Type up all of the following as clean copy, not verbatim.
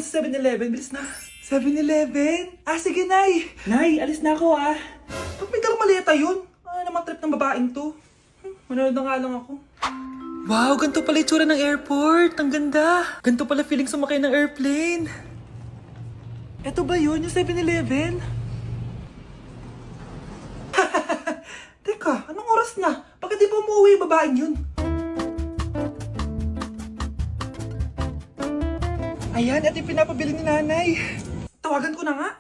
lang sa 7-Eleven. Bilis na. 7-Eleven? Ah, sige, Nay. Nay, alis na ako, ah. Ba't may dalang maleta yun? Ano naman trip ng babaeng to? Manonood na nga lang ako. Wow, ganito pala itsura ng airport. Ang ganda. Ganito pala feeling sumakay ng airplane. Eto ba yun, yung 7-Eleven? Teka, anong oras na? Bakit di pa umuwi yung babaeng yun? Ayan, ito yung pinapabili ni Nanay. Tawagan ko na nga.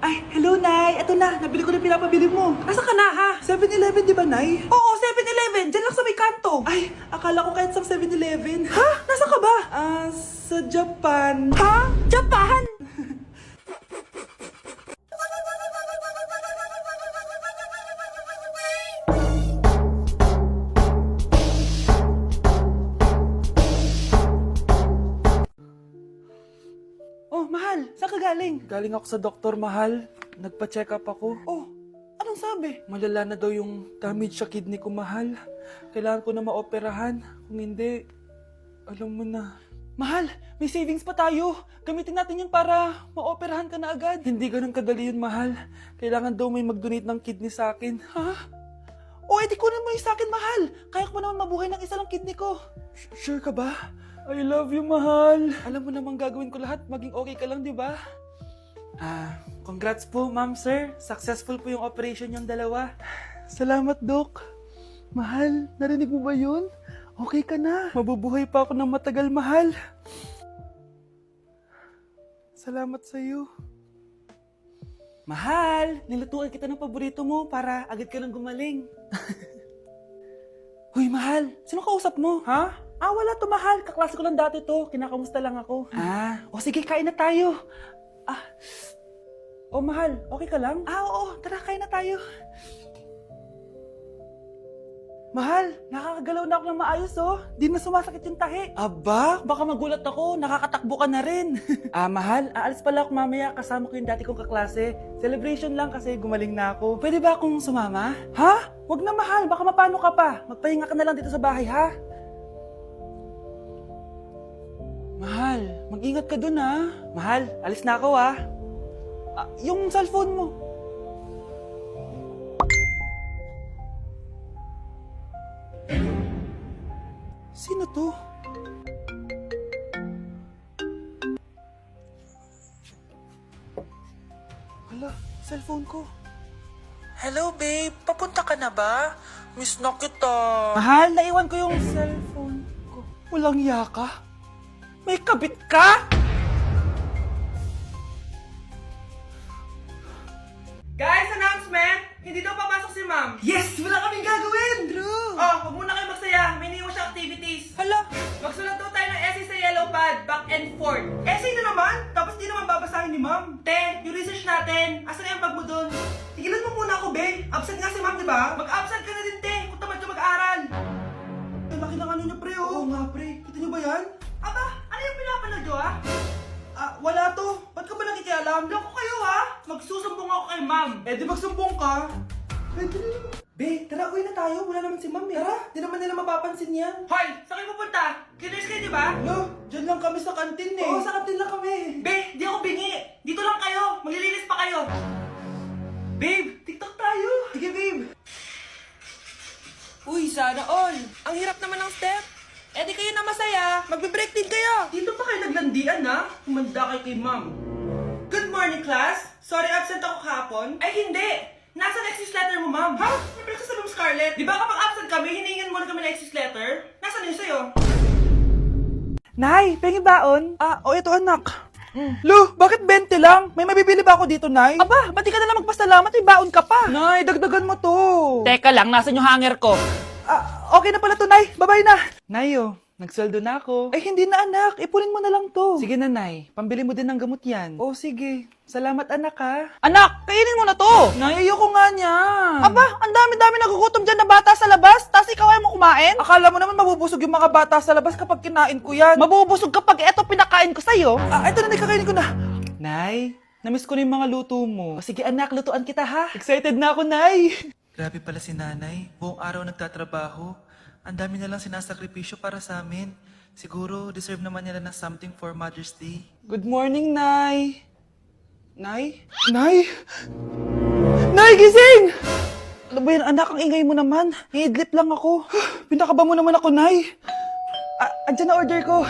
Ay, hello, Nay. Eto na, nabili ko na yung pinapabili mo. Nasa ka na, ha? 7-Eleven, di ba, Nay? Oo, 7-Eleven. Diyan lang sa may kanto. Ay, akala ko kahit sa 7-Eleven. Ha? Nasa ka ba? Sa Japan. Ha? Japan? Oh, mahal, saan ka galing? Galing ako sa doktor, mahal. Nagpa-check up ako. Oh, anong sabi? Malala na daw yung damage sa kidney ko, mahal. Kailangan ko na maoperahan. Kung hindi, alam mo na. Mahal, may savings pa tayo. Gamitin natin yun para maoperahan ka na agad. Hindi ganun kadali yun, mahal. Kailangan daw may mag-donate ng kidney sa akin. Ha? Oh, edi kunin mo yung sa akin, mahal. Kaya ko pa naman mabuhay ng isa lang kidney ko. Sure ka ba? I love you, mahal. Alam mo namang gagawin ko lahat, maging okay ka lang, di ba? Congrats po, ma'am, sir. Successful po yung operation yung dalawa. Salamat, Doc. Mahal, narinig mo ba yun? Okay ka na. Mabubuhay pa ako ng matagal, mahal. Salamat sa'yo. Mahal, nilutuan kita ng paborito mo para agad ka lang gumaling. Huy, mahal, sino kausap mo? Ha? Wala to, mahal. Kaklase ko lang dati to. Kinakamusta lang ako. Sige, kain na tayo. Mahal, okay ka lang? Oo, tara, kain na tayo. Mahal, nakakagalaw na ako ng maayos, oh. Di na sumasakit yung tahi. Aba, baka magulat ako. Nakakatakbo ka na rin. Mahal, aalis pala ako mamaya. Kasama ko yung dati kong kaklase. Celebration lang kasi gumaling na ako. Pwede ba akong sumama? Ha? Wag na, mahal. Baka mapano ka pa. Magpahinga ka na lang dito sa bahay, ha? Mahal, mag-ingat ka dun, ha? Mahal, alis na ako, ha? Yung cellphone mo. Sino to? Hala, cellphone ko. Hello, babe. Papunta ka na ba? Miss na kita. Mahal, naiwan ko yung cellphone ko. Walang yaka. May kabit ka? Guys, announcement! Hindi daw papasok si ma'am. Yes! Wala kaming gagawin! True! Huwag muna kayo magsaya. May iniwan siya activities. Hala! Magsulat daw tayo ng essay sa yellow pad, back and forth. Essay na naman? Tapos di naman babasahin ni ma'am. Te, yung research natin. Asan na yung bag mo dun? Tigilan mo muna ako, be. Absent nga si ma'am, di ba? Mag-absent ka na din, te. Kung tamad ka mag-aaral. Ang laki ng ano niyo, pre, oh. Oo nga, pre. Kita niyo ba yan? Aba, ano yung pinapanood nyo, ha? Wala to. Ba't ka ba nakikialam? Loko kayo, ha? Magsusumbong ako kay ma'am. Di magsumbong ka. Pwede na naman. Be, tara, uwi na tayo. Wala naman si ma'am, eh. Tara, di naman nila mapapansin yan. Hoy, saan kayo pupunta? Kinis kayo, di ba? No, dyan lang kami sa kantin, eh. Oo, sa kantin lang kami. Be, di ako bingi. Dito lang kayo. Maglilinis pa kayo. Babe, TikTok tayo. Sige, babe. Uy, sana all. Ang hirap naman ng step. Di kayo na masaya. Magbe-break din kayo. Dito pa kayo naglandian, ha? Humanda kayo kay ma'am. Good morning, class. Sorry, absent ako kahapon. Ay, hindi. Nasa excuse letter mo, ma'am. Ha? May pinagsasabi mo, Scarlett. Di ba kapag absent kami, hiningan mo na kami ng excuse letter? Nasaan yun sa'yo? Nay, pengi baon? Ito anak. Lo, bakit 20 lang? May mabibili ba ako dito, Nay? Aba, ba't di ka na lang magpasalamat? May baon ka pa. Nay, dagdagan mo to. Teka lang, nasan yung hanger ko? Okay na pala to, Nay. Bye-bye na. Nay, nagsweldo na ako. Ay, hindi na, anak. Ipunin mo na lang to. Sige na, Nay. Pambili mo din ng gamot yan. Sige. Salamat, anak, ha. Anak, kainin mo na to. Nay, ayoko nga niya. Aba, ang dami-dami nagugutom dyan na bata sa labas. Tapos ikaw ay mo kumain? Akala mo naman mabubusog yung mga bata sa labas kapag kinain ko yan. Mabubusog kapag eto pinakain ko sa'yo. Ito na, kakainin ko na. Nay, namiss ko na yung mga luto mo. Sige, anak, lutuan kita, ha. Excited na ako, Nay. Grabe pala si nanay. Buong araw nagtatrabaho. Ang dami na lang sinasakripisyo para sa amin. Siguro, deserve naman nila ng something for Mother's Day. Good morning, Nay. Nay? Nay? Nay, gising! Ano ba yan, anak? Ang ingay mo naman. Iidlip lang ako. Pinakaba mo naman ako, Nay. Andyan na order ko.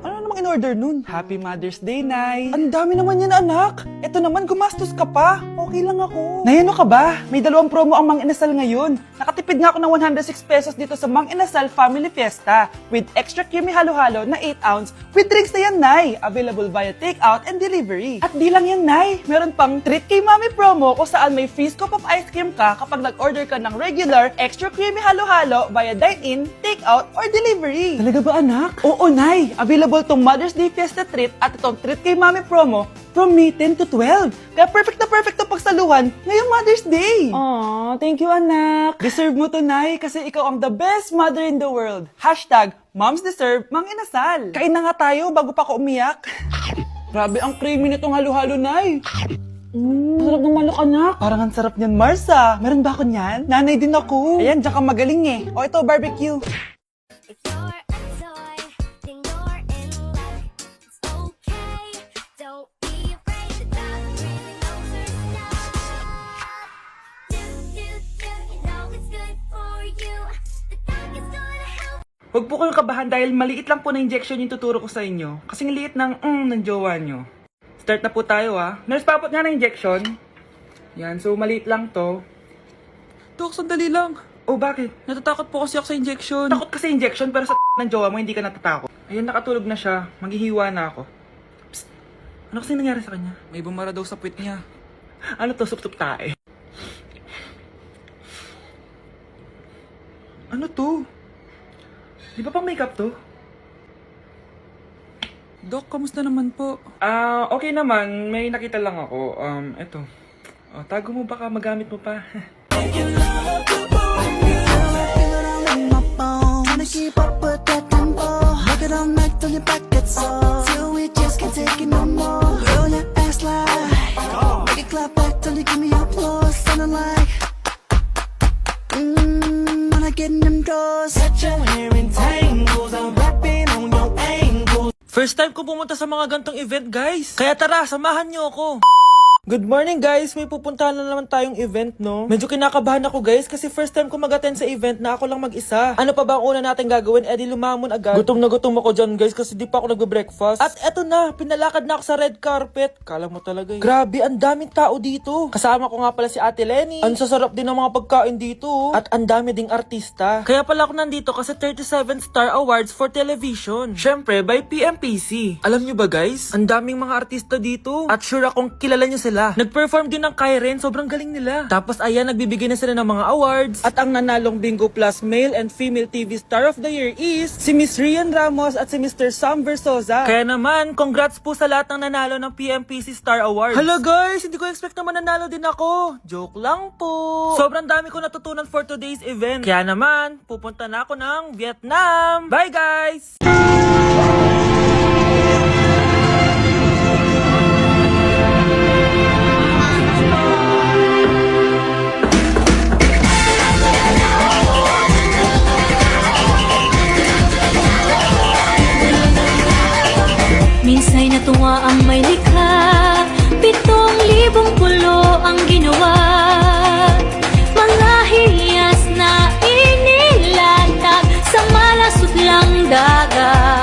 Ano namang in-order nun? Happy Mother's Day, Nay. Ang dami naman yan, anak. Ito naman, gumastos ka pa. Okay lang ako. Nay, ano ka ba? May 2 promo ang Mang Inasal ngayon. Nakatipid nga ako ng 106 pesos dito sa Mang Inasal Family Fiesta with extra creamy halo-halo na 8 ounce with drinks na yan, Nay. Available via takeout and delivery. At di lang yan, Nay. Meron pang Treat kay Mami promo kung saan may free scoop of ice cream ka kapag nag-order ka ng regular extra creamy halo-halo via dine-in, takeout, or delivery. Talaga ba, anak? Oo, Nay. Available tong Mother's Day Fiesta Treat at itong Treat kay Mami promo from May 10 to 12. Kaya perfect na perfect to pagsaluhan ngayong Mother's Day. Aww, thank you, anak. Deserve mo to, Nay, kasi ikaw ang the best mother in the world. Hashtag, Moms Deserve Mang Inasal. Kain na nga tayo bago pa ako umiyak. Grabe ang creamy nitong halo-halo, Nay. Sarap ng manok, anak. Parang ang sarap niyan, Marsa. Meron ba ako niyan? Nanay din ako. Ayan, diyan ka magaling eh. O ito, barbecue. If you're a toy, then you're in luck. It's okay, don't be afraid. The dog really knows her stuff. You know it's good for you. The dog is gonna help. Huwag po kayong kabahan dahil maliit lang po na injection yung tuturo ko sa inyo. Kasing liit ng jowa nyo. Start na po tayo, ha. Nurse, papot nga na injection. Yan, so maliit lang to. Dok, sandali lang. Oh, bakit? Natatakot po kasi ako sa injection. Takot ka sa injection pero sa ng jowa mo hindi ka natatakot. Ayun, nakatulog na siya. Maghihiwa na ako. Psst. Ano kasi nangyari sa kanya? May bumara daw sa puwit niya. Ano to? Sup-sup tae. Ano to? Di ba pang makeup to? Dok, kamusta naman po? Okay naman. May nakita lang ako. Eto. Tago mo baka magamit mo pa. Trying to keep up with that tempo. Look it all night till your back gets sore. Till we just can't take it no more. Girl, your ass like make it clap back till you give me applause. Sounding like when I get in them doors. Set your hair in tangles. I'm rapping on your angles. First time ko pumunta sa mga gantong event, guys. Kaya tara, samahan niyo ako. Good morning, guys! May pupuntahan na naman tayong event, no? Medyo kinakabahan ako, guys, kasi first time ko mag-attend sa event na ako lang mag-isa. Ano pa ba ang una natin gagawin? Di lumamon agad. Gutom na gutom ako dyan, guys, kasi di pa ako nagbe-breakfast. At eto na, pinalakad na ako sa red carpet. Kala mo talaga eh. Grabe, ang daming tao dito. Kasama ko nga pala si Ate Lenny. Ang sasarap din ng mga pagkain dito. At ang dami ding artista. Kaya pala ako nandito kasi 37 Star Awards for Television. Syempre, by PMPC. Alam nyo ba, guys? Ang daming mga artista dito. At sure akong kilala nyo sila. Nag-perform din ng Kairen, sobrang galing nila. Tapos ayan, nagbibigay na sila ng mga awards. At ang nanalong Bingo Plus Male and Female TV Star of the Year is si Miss Rian Ramos at si Mr. Sam Versosa. Kaya naman, congrats po sa lahat ng nanalo ng PMPC Star Awards. Hello guys, hindi ko expect naman nanalo din ako. Joke lang po. Sobrang dami ko natutunan for today's event. Kaya naman, pupunta na ako ng Vietnam. Bye guys! Minsa'y natuwa ang may likha, 7,000 pulo ang ginawa. Mga hiyas na inilatag sa malasot lang dagat.